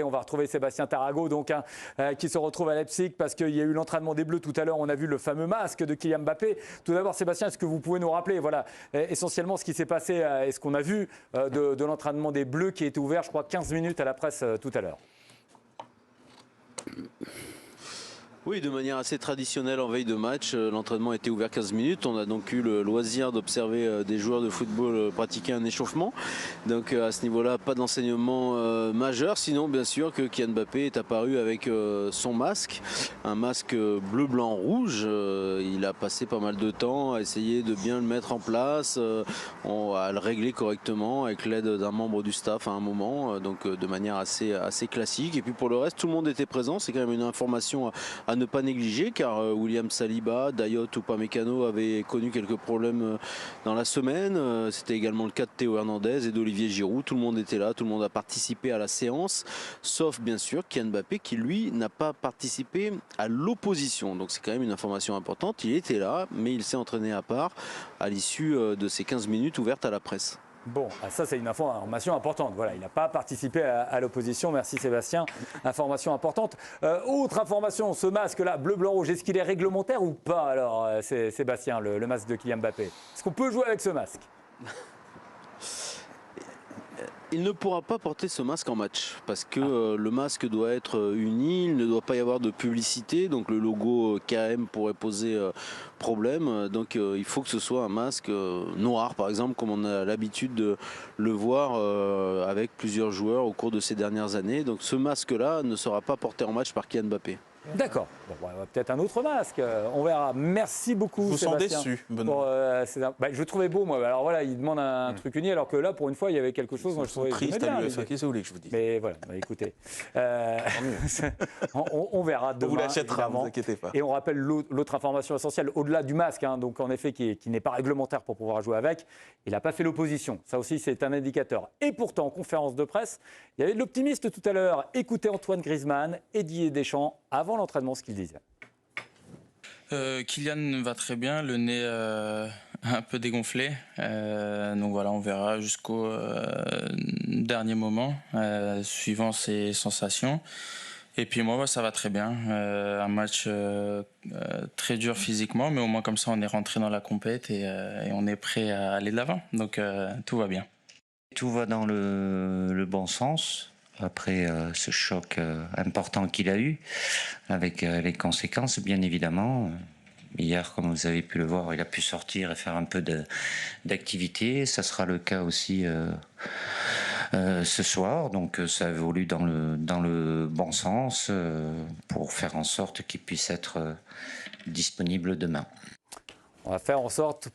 On va retrouver Sébastien Tarago donc, qui se retrouve à Leipzig parce qu'il y a eu l'entraînement des Bleus tout à l'heure. On a vu le fameux masque de Kylian Mbappé. Tout d'abord, Sébastien, est-ce que vous pouvez nous rappeler essentiellement ce qui s'est passé et ce qu'on a vu de l'entraînement des Bleus qui a été ouvert, je crois, 15 minutes à la presse tout à l'heure? Oui, de manière assez traditionnelle en veille de match, l'entraînement a été ouvert 15 minutes. On a donc eu le loisir d'observer des joueurs de football pratiquer un échauffement. Donc à ce niveau-là, pas d'enseignement majeur. Sinon, bien sûr que Kylian Mbappé est apparu avec son masque, un masque bleu, blanc, rouge. Il a passé pas mal de temps à essayer de bien le mettre en place, à le régler correctement avec l'aide d'un membre du staff à un moment, donc de manière assez classique. Et puis pour le reste, tout le monde était présent. C'est quand même une information à ne pas négliger, car William Saliba, Dayot ou Upamecano avaient connu quelques problèmes dans la semaine. C'était également le cas de Théo Hernandez et d'Olivier Giroud. Tout le monde était là, tout le monde a participé à la séance, sauf bien sûr Kylian Mbappé qui lui n'a pas participé à l'opposition. Donc c'est quand même une information importante. Il était là, mais il s'est entraîné à part à l'issue de ces 15 minutes ouvertes à la presse. Bon, ça c'est une information importante. Voilà, il n'a pas participé à l'opposition. Merci Sébastien. Information importante. Autre information, ce masque-là, bleu, blanc, rouge, est-ce qu'il est réglementaire ou pas alors, Sébastien, le masque de Kylian Mbappé? Est-ce qu'on peut jouer avec ce masque? Il ne pourra pas porter ce masque en match parce que le masque doit être uni, il ne doit pas y avoir de publicité, donc le logo KM pourrait poser problème. Donc il faut que ce soit un masque noir par exemple, comme on a l'habitude de le voir avec plusieurs joueurs au cours de ces dernières années. Donc ce masque-là ne sera pas porté en match par Kylian Mbappé. D'accord. Bon, peut-être un autre masque. On verra. Merci beaucoup, Vous Sébastien. Vous sens déçu, Benoît. Je le trouvais beau, moi. Alors voilà, il demande un truc uni, alors que là, pour une fois, il y avait quelque chose. Moi, je trouvais triste bien. Qu'est-ce que vous voulez que je vous dise? Mais voilà, écoutez. On verra demain. On vous l'achètera, ne vous inquiétez pas. Et on rappelle l'autre information essentielle, au-delà du masque, donc en effet, qui n'est pas réglementaire pour pouvoir jouer avec, il n'a pas fait l'opposition. Ça aussi, c'est un indicateur. Et pourtant, en conférence de presse, il y avait de l'optimiste tout à l'heure. Écoutez Antoine Griezmann et Didier Deschamps avant l'entraînement, ce qu'ils disaient. Kylian va très bien, le nez un peu dégonflé. Donc voilà, on verra jusqu'au dernier moment, suivant ses sensations. Et puis moi, ça va très bien. Un match très dur physiquement, mais au moins comme ça, on est rentré dans la compète et on est prêt à aller de l'avant. Donc tout va bien. Tout va dans le bon sens. Après ce choc important qu'il a eu, avec les conséquences, bien évidemment. Hier, comme vous avez pu le voir, il a pu sortir et faire un peu d'activité. Ça sera le cas aussi ce soir. Donc ça évolue dans le bon sens pour faire en sorte qu'il puisse être disponible demain. On va faire en sorte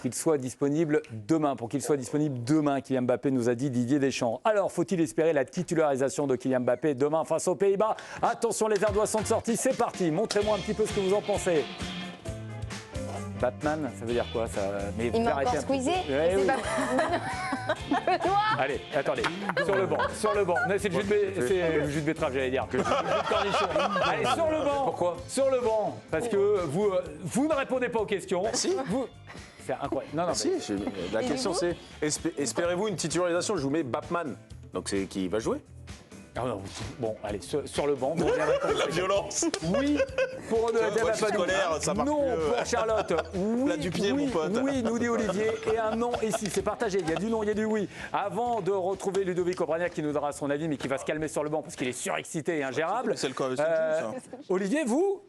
qu'il soit disponible demain. Pour qu'il soit disponible demain, Kylian Mbappé nous a dit Didier Deschamps. Alors, faut-il espérer la titularisation de Kylian Mbappé demain face aux Pays-Bas? Attention, les ardoises sont sorties, c'est parti. Montrez-moi un petit peu ce que vous en pensez. Batman, ça veut dire quoi ça? Mais il m'a encore squeezé. Oui. Allez, attendez, sur le banc. C'est le jus de betterave, j'allais dire. Allez, sur le banc. Pourquoi? Sur le banc, parce que vous ne répondez pas aux questions. Si. C'est incroyable. Non, si, la question c'est, espérez-vous une titularisation? Je vous mets Batman, donc c'est qui va jouer? Bon, allez, sur le banc. La violence. Oui, pour ça marche non, mieux. pour Charlotte. Oui, du pied, mon pote. Oui, nous dit Olivier. Et un non ici, c'est partagé. Il y a du non, il y a du oui. Avant de retrouver Ludovic Obraniak qui nous donnera son avis, mais qui va se calmer sur le banc parce qu'il est surexcité et ingérable. C'est le cas aussi, ça. Olivier, vous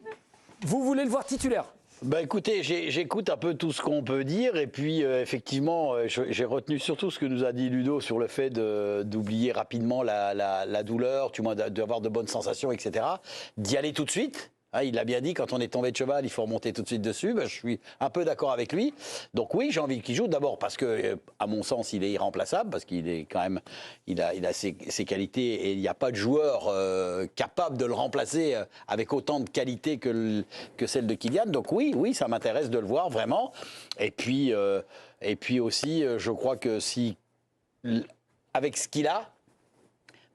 voulez le voir titulaire? Écoutez, j'écoute un peu tout ce qu'on peut dire et puis effectivement, j'ai retenu surtout ce que nous a dit Ludo sur le fait d'oublier rapidement la douleur, du moins d'avoir de bonnes sensations, etc. D'y aller tout de suite. Il l'a bien dit, quand on est tombé de cheval, il faut remonter tout de suite dessus. Je suis un peu d'accord avec lui. Donc oui, j'ai envie qu'il joue. D'abord parce que, à mon sens, il est irremplaçable, parce qu'il est quand même, il a ses qualités et il n'y a pas de joueur capable de le remplacer avec autant de qualités que celle de Kylian. Donc oui, ça m'intéresse de le voir vraiment. Et puis aussi, je crois que si, avec ce qu'il a,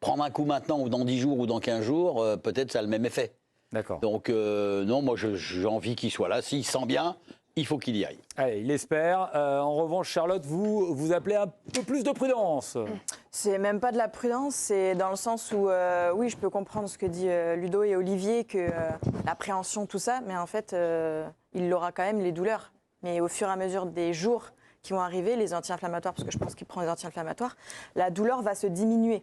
prendre un coup maintenant ou dans 10 jours ou dans 15 jours, peut-être ça a le même effet. D'accord. Donc non, moi j'ai envie qu'il soit là. S'il sent bien, il faut qu'il y aille. Allez, il espère. En revanche, Charlotte, vous appelez un peu plus de prudence. C'est même pas de la prudence, c'est dans le sens où, oui, je peux comprendre ce que dit Ludo et Olivier, que l'appréhension, tout ça, mais en fait, il aura quand même les douleurs. Mais au fur et à mesure des jours qui vont arriver, les anti-inflammatoires, parce que je pense qu'il prend les anti-inflammatoires, la douleur va se diminuer.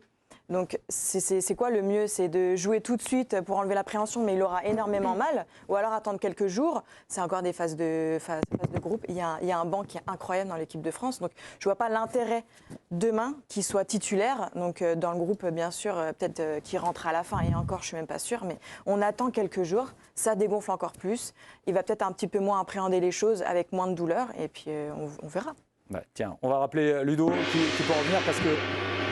Donc, c'est quoi le mieux? C'est de jouer tout de suite pour enlever l'appréhension, mais il aura énormément mal. Ou alors attendre quelques jours. C'est encore des phases de groupe. Il y a un banc qui est incroyable dans l'équipe de France. Donc, je ne vois pas l'intérêt demain qu'il soit titulaire. Donc, dans le groupe, bien sûr, peut-être qu'il rentre à la fin. Et encore, je ne suis même pas sûre. Mais on attend quelques jours. Ça dégonfle encore plus. Il va peut-être un petit peu moins appréhender les choses avec moins de douleur. Et puis, on verra. Bah, tiens, on va rappeler Ludo qui peut revenir parce que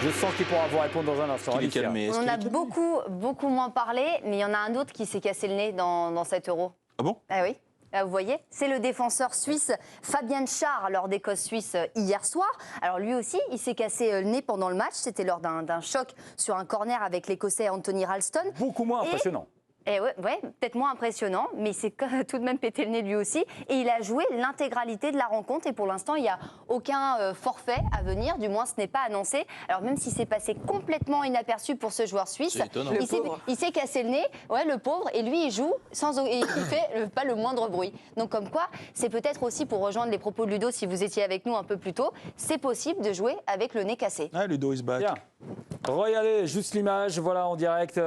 je sens qu'il pourra vous répondre dans un instant. On en a beaucoup moins parlé, mais il y en a un autre qui s'est cassé le nez dans cet Euro. Ah bon? Ah oui. Là, vous voyez, c'est le défenseur suisse Fabien Schär lors d'Écosse-Suisse hier soir. Alors lui aussi, il s'est cassé le nez pendant le match. C'était lors d'un choc sur un corner avec l'Écossais Anthony Ralston. Beaucoup moins impressionnant. Et ouais, peut-être moins impressionnant, mais il s'est tout de même pété le nez lui aussi. Et il a joué l'intégralité de la rencontre. Et pour l'instant, il n'y a aucun forfait à venir. Du moins, ce n'est pas annoncé. Alors même si c'est passé complètement inaperçu pour ce joueur suisse, il s'est cassé le nez, ouais, le pauvre. Et lui, il joue et il fait pas le moindre bruit. Donc comme quoi, c'est peut-être aussi pour rejoindre les propos de Ludo, si vous étiez avec nous un peu plus tôt, c'est possible de jouer avec le nez cassé. Ah, Ludo is back. Bien. Regardez juste l'image, voilà en direct,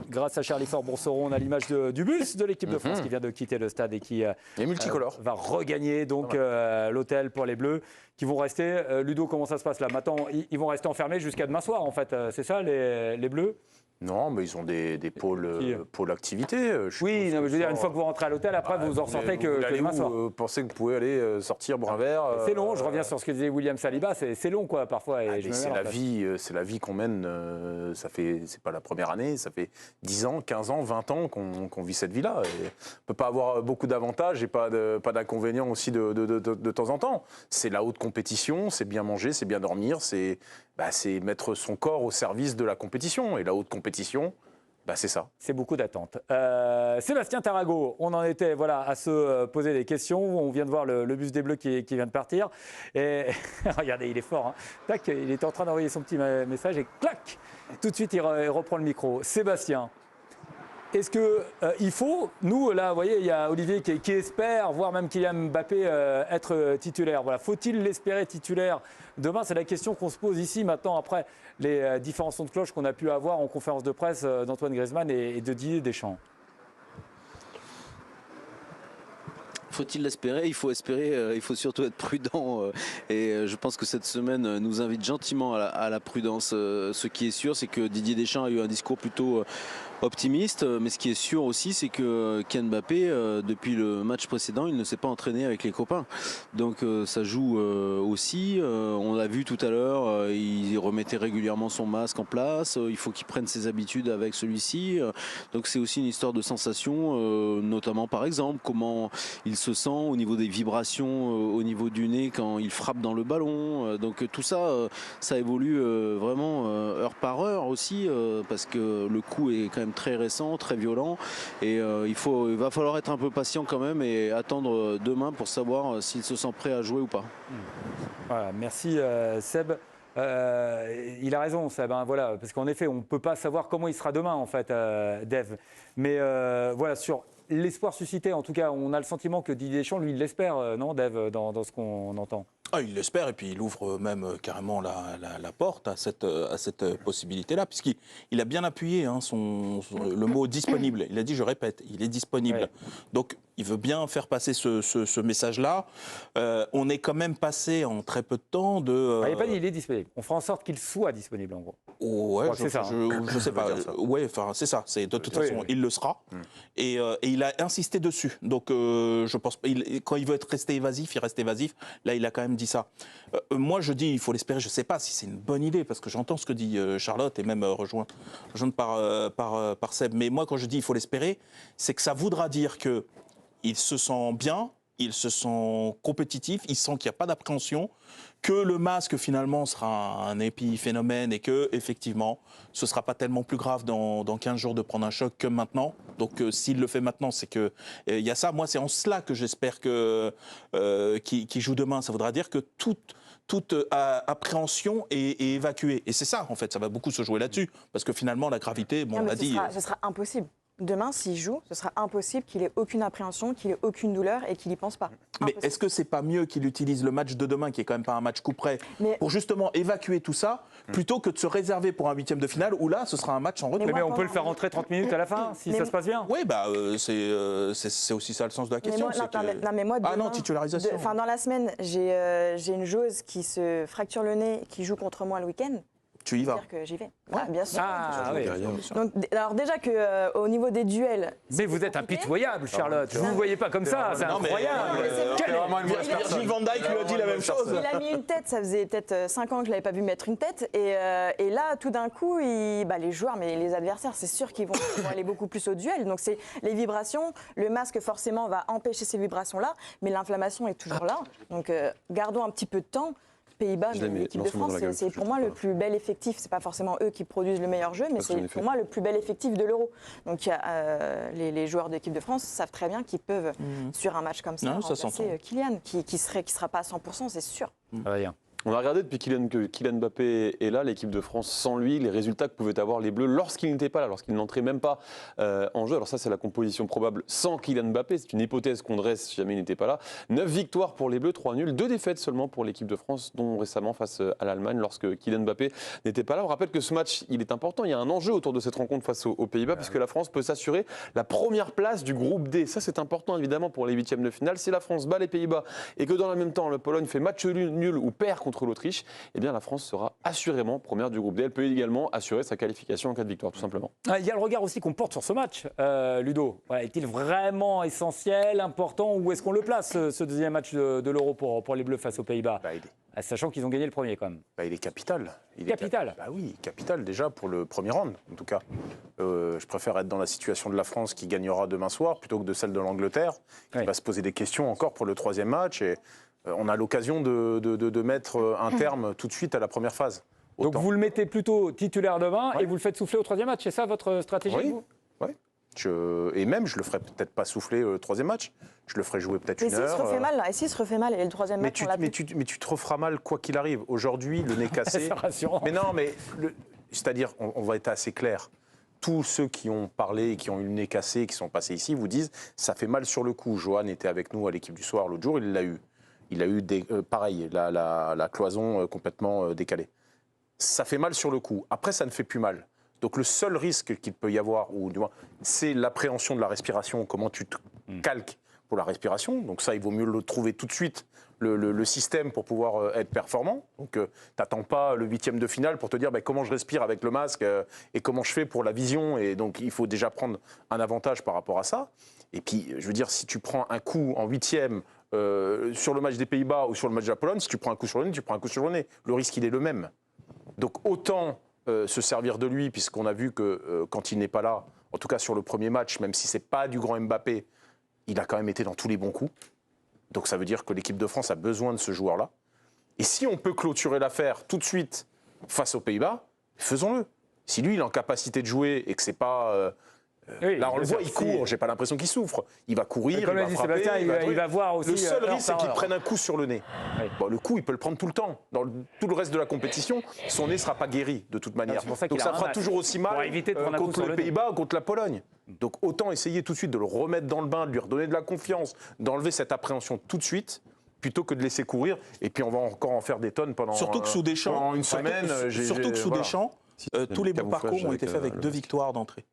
grâce à Charlie Fort-Bourseron, on a l'image du bus de l'équipe de France qui vient de quitter le stade et qui va regagner donc l'hôtel pour les Bleus qui vont rester. Ludo, comment ça se passe là? Maintenant, ils vont rester enfermés jusqu'à demain soir en fait, c'est ça les Bleus? Non, mais ils ont des pôles activités. Oui, non, mais je veux dire, une fois que vous rentrez à l'hôtel, après vous en sortez que demain soir. Vous pensez que vous pouvez aller sortir boire un verre? C'est long, je reviens sur ce que disait William Saliba, c'est long quoi parfois. C'est la vie qu'on mène, c'est pas la première année, ça fait 10 ans, 15 ans, 20 ans qu'on vit cette vie-là. Et on peut pas avoir beaucoup d'avantages et pas d'inconvénients aussi de temps en temps. C'est la haute compétition, c'est bien manger, c'est bien dormir, c'est mettre son corps au service de la compétition. Et la haute compétition, c'est ça. C'est beaucoup d'attentes. Sébastien Tarago, on en était à se poser des questions. On vient de voir le bus des Bleus qui vient de partir. Et regardez, il est fort. Hein. Tac, il était en train d'envoyer son petit message et clac, tout de suite, il reprend le micro. Sébastien, est-ce qu'il faut, nous, là, vous voyez, il y a Olivier qui espère, voire même Kylian Mbappé, être titulaire. Voilà. Faut-il l'espérer titulaire demain? C'est la question qu'on se pose ici, maintenant, après les différents sons de cloche qu'on a pu avoir en conférence de presse d'Antoine Griezmann et de Didier Deschamps. Faut-il l'espérer? Il faut espérer, il faut surtout être prudent. Et je pense que cette semaine nous invite gentiment à la prudence. Ce qui est sûr, c'est que Didier Deschamps a eu un discours plutôt optimiste, mais ce qui est sûr aussi, c'est que Kylian Mbappé, depuis le match précédent, il ne s'est pas entraîné avec les copains. Donc ça joue aussi. On l'a vu tout à l'heure, il remettait régulièrement son masque en place. Il faut qu'il prenne ses habitudes avec celui-ci. Donc c'est aussi une histoire de sensation, notamment par exemple comment il se sent au niveau des vibrations, au niveau du nez quand il frappe dans le ballon. Donc tout ça, ça évolue vraiment heure par heure aussi, parce que le coup est quand même très récent, très violent, et il va falloir être un peu patient quand même et attendre demain pour savoir s'il se sent prêt à jouer ou pas. Voilà, merci Seb. Il a raison Seb, hein, voilà, parce qu'en effet on ne peut pas savoir comment il sera demain en fait, Dev. Mais voilà, sur l'espoir suscité, en tout cas on a le sentiment que Didier Deschamps, lui, il l'espère, non Dev, dans ce qu'on entend. Ah, il l'espère et puis il ouvre même carrément la porte à cette possibilité-là, puisqu'il a bien appuyé le mot disponible. Il a dit, je répète, il est disponible. Ouais. Donc il veut bien faire passer ce message-là. On est quand même passé en très peu de temps de... il n'a pas dit il est disponible. On fera en sorte qu'il soit disponible en gros. Ouais, je sais pas. Ouais, enfin c'est ça. De toute façon, il le sera. Et il a insisté dessus. Donc je pense quand il veut rester évasif, il reste évasif. Là, il a quand même dit ça. Moi, je dis, il faut l'espérer. Je ne sais pas si c'est une bonne idée, parce que j'entends ce que dit Charlotte, et même rejointe par Seb. Mais moi, quand je dis il faut l'espérer, c'est que ça voudra dire qu'il se sent bien, il se sent compétitif, il sent qu'il n'y a pas d'appréhension, que le masque finalement sera un épiphénomène et que effectivement ce ne sera pas tellement plus grave dans 15 jours de prendre un choc que maintenant. Donc s'il le fait maintenant, c'est que il y a ça. Moi, c'est en cela que j'espère que qu'il joue demain. Ça voudra dire que toute appréhension est évacuée. Et c'est ça, en fait, ça va beaucoup se jouer là-dessus. Parce que finalement, la gravité, bon, on l'a dit... Ce sera impossible. Demain, s'il joue, ce sera impossible qu'il ait aucune appréhension, qu'il ait aucune douleur et qu'il n'y pense pas. Mais est-ce que c'est pas mieux qu'il utilise le match de demain, qui est quand même pas un match coup près, pour justement évacuer tout ça, plutôt que de se réserver pour un 8e de finale, où là, ce sera un match en retour. Mais on peut le faire rentrer 30 minutes à la fin, si ça se passe bien. Oui, bah, c'est aussi ça le sens de la question. Demain, titularisation. Dans la semaine, j'ai une joueuse qui se fracture le nez, qui joue contre moi le week-end. Tu y vas? C'est-à-dire que j'y vais. Ouais. Bien sûr. Ah, oui. Donc, alors déjà qu'au niveau des duels... Mais vous êtes impitoyable, Charlotte. Vous ne vous voyez pas comme ça, c'est incroyable. Virgil van Dijk lui a dit la même chose. Il a mis une tête, ça faisait peut-être 5 ans que je ne l'avais pas vu mettre une tête. Et là, tout d'un coup, les joueurs, mais les adversaires, c'est sûr qu'ils vont aller beaucoup plus au duel. Donc c'est les vibrations. Le masque, forcément, va empêcher ces vibrations-là. Mais l'inflammation est toujours là. Donc gardons un petit peu de temps. Pays-Bas, mais l'équipe de France, c'est pour moi le plus bel effectif. C'est pas forcément eux qui produisent le meilleur jeu, mais c'est pour moi le plus bel effectif de l'Euro. Donc les joueurs de l'équipe de France savent très bien qu'ils peuvent, sur un match comme ça, remplacer Kylian, qui sera pas à 100%, c'est sûr. Rien. On a regardé depuis que Kylian Mbappé est là, l'équipe de France sans lui, les résultats que pouvaient avoir les Bleus lorsqu'il n'était pas là, lorsqu'il n'entrait même pas en jeu. Alors ça, c'est la composition probable sans Kylian Mbappé. C'est une hypothèse qu'on dresse si jamais il n'était pas là. 9 victoires pour les Bleus, 3 nuls, 2 défaites seulement pour l'équipe de France, dont récemment face à l'Allemagne lorsque Kylian Mbappé n'était pas là. On rappelle que ce match, il est important. Il y a un enjeu autour de cette rencontre face aux Pays-Bas, puisque la France peut s'assurer la première place du groupe D. Ça, c'est important évidemment pour les 8e de finale. Si la France bat les Pays-Bas et que dans le même temps, la Pologne fait match nul ou perd contre l'Autriche, eh bien la France sera assurément première du groupe D. Elle peut également assurer sa qualification en cas de victoire, tout simplement. Il y a le regard aussi qu'on porte sur ce match, Ludo. Est-il vraiment essentiel, important, ou est-ce qu'on le place, ce deuxième match de l'Euro pour les Bleus face aux Pays-Bas, sachant qu'ils ont gagné le premier quand même? Il est capital. Capital. Oui, capital déjà pour le premier round, en tout cas. Je préfère être dans la situation de la France qui gagnera demain soir plutôt que de celle de l'Angleterre, qui va se poser des questions encore pour le troisième match. Et on a l'occasion de mettre un terme tout de suite à la première phase. Donc vous le mettez plutôt titulaire demain et vous le faites souffler au troisième match, c'est ça votre stratégie? Oui. Et même, je le ferai peut-être pas souffler au troisième match. Je le ferai jouer peut-être une heure. Et s'il se refait mal, là, et s'il se refait mal, et le troisième match, mais tu te referas mal quoi qu'il arrive. Aujourd'hui, le nez cassé. C'est rassurant. Mais non, c'est-à-dire, on va être assez clair. Tous ceux qui ont parlé et qui ont eu le nez cassé, qui sont passés ici, vous disent ça fait mal sur le coup. Johan était avec nous à l'équipe du soir l'autre jour, il l'a eu. Il a eu pareil, la cloison complètement décalée. Ça fait mal sur le coup. Après, ça ne fait plus mal. Donc le seul risque qu'il peut y avoir, ou du moins, c'est l'appréhension de la respiration, comment tu te calques pour la respiration. Donc ça, il vaut mieux le trouver tout de suite, le système pour pouvoir être performant. Donc tu n'attends pas le 8e de finale pour te dire comment je respire avec le masque et comment je fais pour la vision. Et donc il faut déjà prendre un avantage par rapport à ça. Et puis, je veux dire, si tu prends un coup en 8e sur le match des Pays-Bas ou sur le match de la Pologne, si tu prends un coup sur le nez, tu prends un coup sur le nez. Le risque, il est le même. Donc autant se servir de lui, puisqu'on a vu que quand il n'est pas là, en tout cas sur le premier match, même si ce n'est pas du grand Mbappé, il a quand même été dans tous les bons coups. Donc ça veut dire que l'équipe de France a besoin de ce joueur-là. Et si on peut clôturer l'affaire tout de suite face aux Pays-Bas, faisons-le. Si lui, il est en capacité de jouer et que c'est pas... là, on le voit, il court, j'ai pas l'impression qu'il souffre. Il va courir, il va frapper, il va voir aussi. Le seul risque, c'est qu'il prenne un coup sur le nez. Bon, le coup, il peut le prendre tout le temps. Dans tout le reste de la compétition, son nez ne sera pas guéri, de toute manière. Donc ça fera toujours aussi mal contre les Pays-Bas ou contre la Pologne. Donc autant essayer tout de suite de le remettre dans le bain, de lui redonner de la confiance, d'enlever cette appréhension tout de suite, plutôt que de laisser courir. Et puis on va encore en faire des tonnes pendant une semaine. Surtout que sous Deschamps, tous les bons parcours ont été faits avec 2 victoires d'entrée.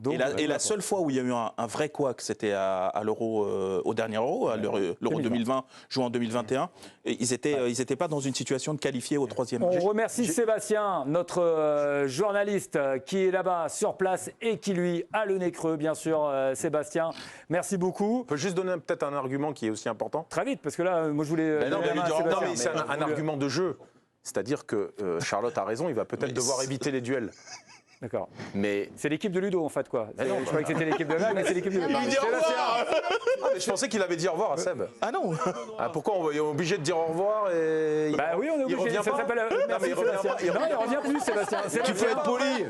Et la seule fois où il y a eu un vrai couac, c'était à l'Euro, au dernier Euro, à l'Euro 2020, joué en 2021. Et ils étaient pas dans une situation de qualifier au 3e match. On remercie Sébastien, notre journaliste qui est là-bas sur place et qui lui a le nez creux, bien sûr. Sébastien, merci beaucoup. On peut juste donner peut-être un argument qui est aussi important. Très vite, parce que là, moi je voulais... Non, mais c'est un argument de jeu. C'est-à-dire que Charlotte a raison, il va peut-être devoir éviter les duels. D'accord. Mais c'est l'équipe de Ludo en fait quoi. Je croyais que c'était l'équipe de Mag, mais c'est l'équipe de Ludo. je pensais qu'il avait dit au revoir à Seb. Ah non. Pourquoi on est obligé de dire au revoir et Bah oui, on est obligé. Ça s'appelle. Non, mais il revient plus, Sébastien. Tu peux être poli.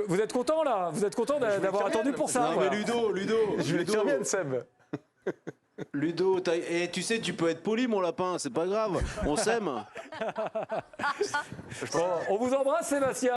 Vous êtes content là? Vous êtes content d'avoir attendu pour ça? Non, mais Ludo. Je voulais qu'il revienne, Seb. Ludo, tu sais, tu peux être poli, mon lapin, c'est pas grave. On s'aime. On vous embrasse, Sébastien.